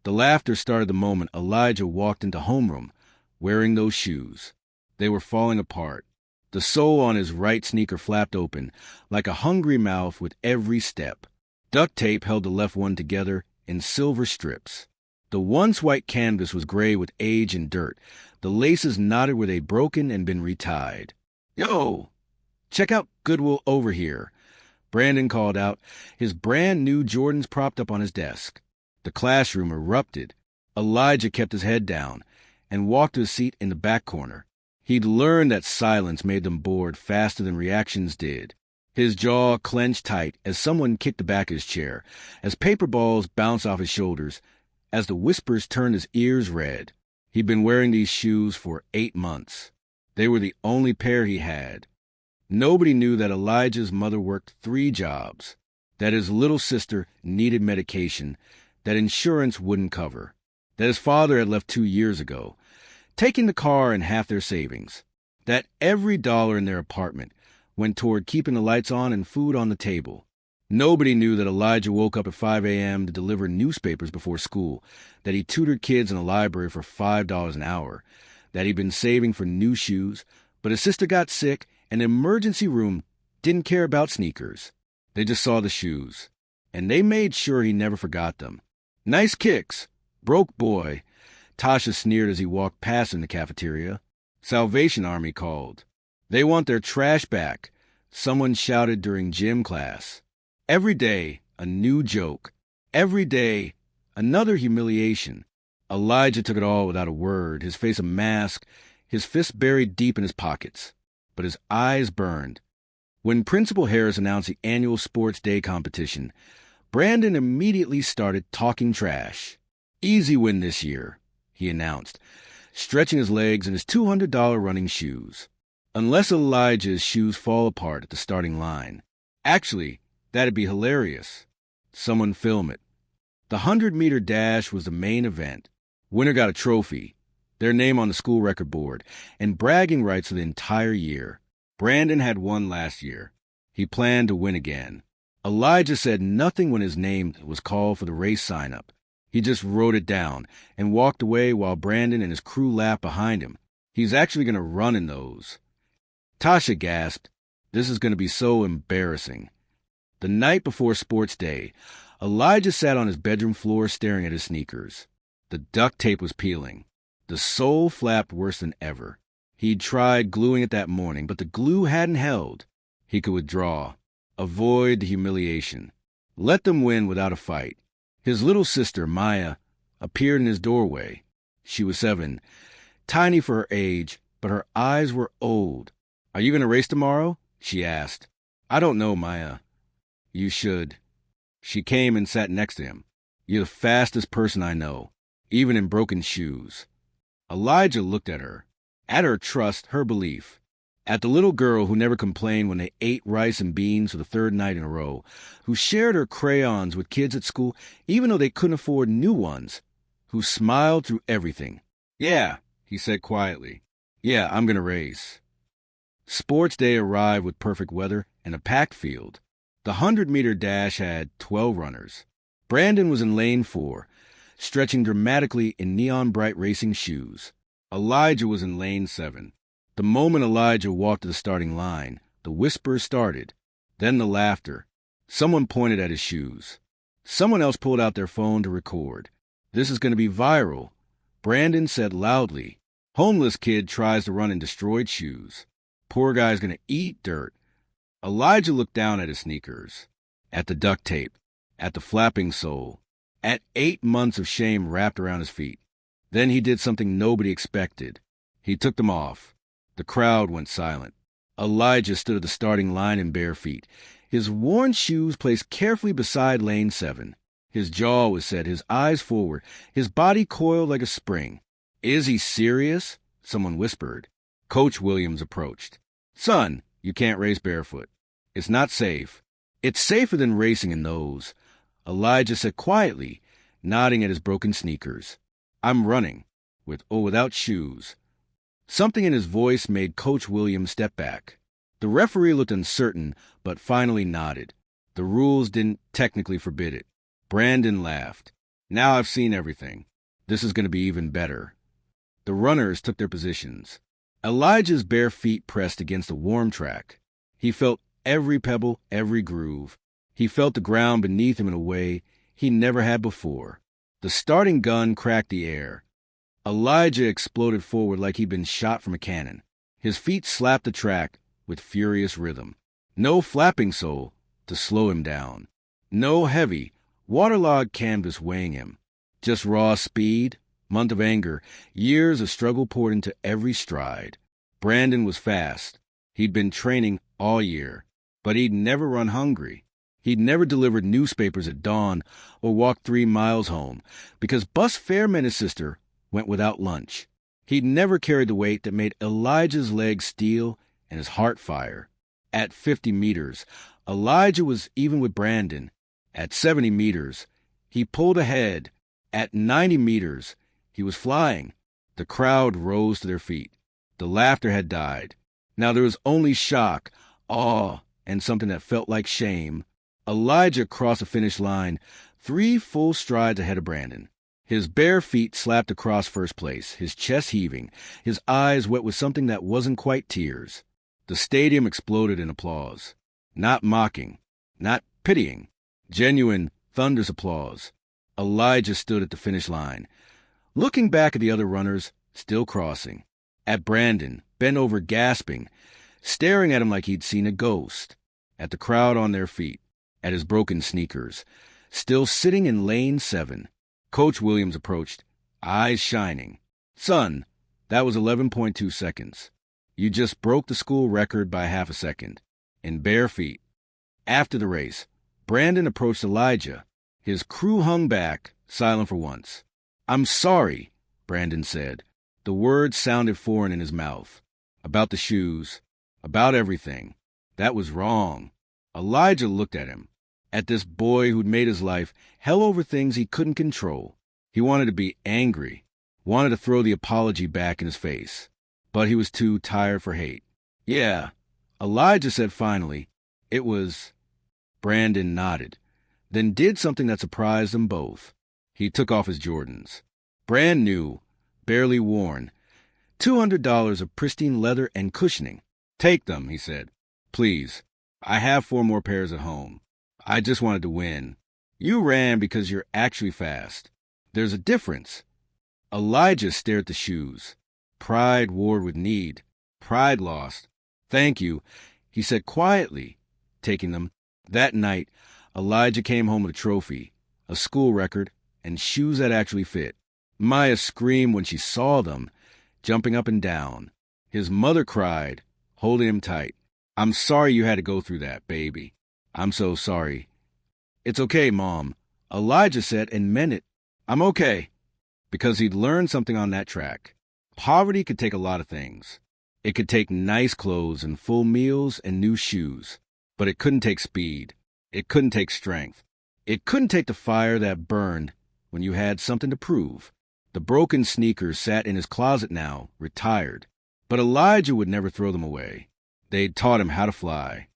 The laughter started the moment Elijah walked into homeroom, wearing those shoes. They were falling apart. The sole on his right sneaker flapped open, like a hungry mouth with every step. Duct tape held the left one together in silver strips. The once white canvas was gray with age and dirt. The laces knotted where they'd broken and been retied. "Yo! Check out Goodwill over here," Brandon called out, his brand-new Jordans propped up on his desk. The classroom erupted. Elijah kept his head down and walked to his seat in the back corner. He'd learned that silence made them bored faster than reactions did. His jaw clenched tight as someone kicked the back of his chair, as paper balls bounced off his shoulders, as the whispers turned his ears red. He'd been wearing these shoes for 8 months. They were the only pair he had. Nobody knew that Elijah's mother worked 3 jobs, that his little sister needed medication, that insurance wouldn't cover, that his father had left 2 years ago, taking the car and half their savings, that every dollar in their apartment went toward keeping the lights on and food on the table. Nobody knew that Elijah woke up at 5 a.m. to deliver newspapers before school, that he tutored kids in a library for $5 an hour, that he'd been saving for new shoes, but his sister got sick and the emergency room didn't care about sneakers. They just saw the shoes, and they made sure he never forgot them. "Nice kicks, broke boy," Tasha sneered as he walked past in the cafeteria. Salvation Army called. "They want their trash back," someone shouted during gym class. Every day, a new joke. Every day, another humiliation. Elijah took it all without a word, his face a mask, his fists buried deep in his pockets. But his eyes burned. When Principal Harris announced the annual sports day competition, Brandon immediately started talking trash. "Easy win this year," he announced, stretching his legs in his $200 running shoes. Unless Elijah's shoes fall apart at the starting line. Actually, that'd be hilarious. Someone film it. The 100-meter dash was the main event. Winner got a trophy, their name on the school record board, and bragging rights for the entire year. Brandon had won last year. He planned to win again. Elijah said nothing when his name was called for the race sign-up. He just wrote it down and walked away while Brandon and his crew laughed behind him. He's actually going to run in those. Tasha gasped, "This is going to be so embarrassing." The night before sports day, Elijah sat on his bedroom floor staring at his sneakers. The duct tape was peeling. The sole flapped worse than ever. He'd tried gluing it that morning, but the glue hadn't held. He could withdraw, avoid the humiliation, let them win without a fight. His little sister, Maya, appeared in his doorway. She was 7, tiny for her age, but her eyes were old. "Are you going to race tomorrow?" she asked. "I don't know, Maya." "You should." She came and sat next to him. "You're the fastest person I know, even in broken shoes." Elijah looked at her trust, her belief, at the little girl who never complained when they ate rice and beans for the 3rd night in a row, who shared her crayons with kids at school even though they couldn't afford new ones, who smiled through everything. "Yeah," he said quietly. "Yeah, I'm going to race." Sports day arrived with perfect weather and a packed field. The 100-meter dash had 12 runners. Brandon was in lane 4, stretching dramatically in neon-bright racing shoes. Elijah was in lane 7. The moment Elijah walked to the starting line, the whispers started. Then the laughter. Someone pointed at his shoes. Someone else pulled out their phone to record. "This is going to be viral," Brandon said loudly. "Homeless kid tries to run in destroyed shoes. Poor guy's going to eat dirt." Elijah looked down at his sneakers, at the duct tape, at the flapping sole, at 8 months of shame wrapped around his feet. Then he did something nobody expected. He took them off. The crowd went silent. Elijah stood at the starting line in bare feet, his worn shoes placed carefully beside lane 7. His jaw was set, his eyes forward, his body coiled like a spring. "Is he serious?" someone whispered. Coach Williams approached. "Son, you can't race barefoot. It's not safe." "It's safer than racing in those," Elijah said quietly, nodding at his broken sneakers. "I'm running, without shoes." Something in his voice made Coach Williams step back. The referee looked uncertain, but finally nodded. The rules didn't technically forbid it. Brandon laughed. Now I've seen everything. This is going to be even better. The runners took their positions. Elijah's bare feet pressed against a warm track. He felt every pebble, every groove. He felt the ground beneath him in a way he never had before. The starting gun cracked the air. Elijah exploded forward like he'd been shot from a cannon. His feet slapped the track with furious rhythm. No flapping sole to slow him down. No heavy, waterlogged canvas weighing him. Just raw speed, month of anger, years of struggle poured into every stride. Brandon was fast. He'd been training all year, but he'd never run hungry. He'd never delivered newspapers at dawn or walked 3 miles home because bus fare meant his sister went without lunch. He'd never carried the weight that made Elijah's legs steel and his heart fire. At 50 meters, Elijah was even with Brandon. At 70 meters, he pulled ahead. At 90 meters, he was flying. The crowd rose to their feet. The laughter had died. Now there was only shock, awe, and something that felt like shame. Elijah crossed the finish line 3 full strides ahead of Brandon. His bare feet slapped across first place, his chest heaving, his eyes wet with something that wasn't quite tears. The stadium exploded in applause. Not mocking, not pitying, genuine, thunderous applause. Elijah stood at the finish line, looking back at the other runners, still crossing. At Brandon, bent over gasping, staring at him like he'd seen a ghost. At the crowd on their feet, at his broken sneakers, still sitting in lane 7. Coach Williams approached, eyes shining. "Son, that was 11.2 seconds. You just broke the school record by half a second, in bare feet." After the race, Brandon approached Elijah. His crew hung back, silent for once. "I'm sorry," Brandon said. The words sounded foreign in his mouth. About the shoes, about everything. That was wrong. Elijah looked at him, at this boy who'd made his life hell over things he couldn't control. He wanted to be angry, wanted to throw the apology back in his face, but he was too tired for hate. "Yeah," Elijah said finally. "It was—" Brandon nodded, then did something that surprised them both. He took off his Jordans. Brand new, barely worn. $200 of pristine leather and cushioning. "Take them," he said. "Please. I have 4 more pairs at home. I just wanted to win. You ran because you're actually fast. There's a difference." Elijah stared at the shoes. Pride warred with need. Pride lost. "Thank you," he said quietly, taking them. That night, Elijah came home with a trophy, a school record, and shoes that actually fit. Maya screamed when she saw them, jumping up and down. His mother cried, holding him tight. "I'm sorry you had to go through that, baby. I'm so sorry." "It's okay, Mom," Elijah said and meant it. "I'm okay." Because he'd learned something on that track. Poverty could take a lot of things. It could take nice clothes and full meals and new shoes. But it couldn't take speed. It couldn't take strength. It couldn't take the fire that burned when you had something to prove. The broken sneakers sat in his closet now, retired. But Elijah would never throw them away. They'd taught him how to fly.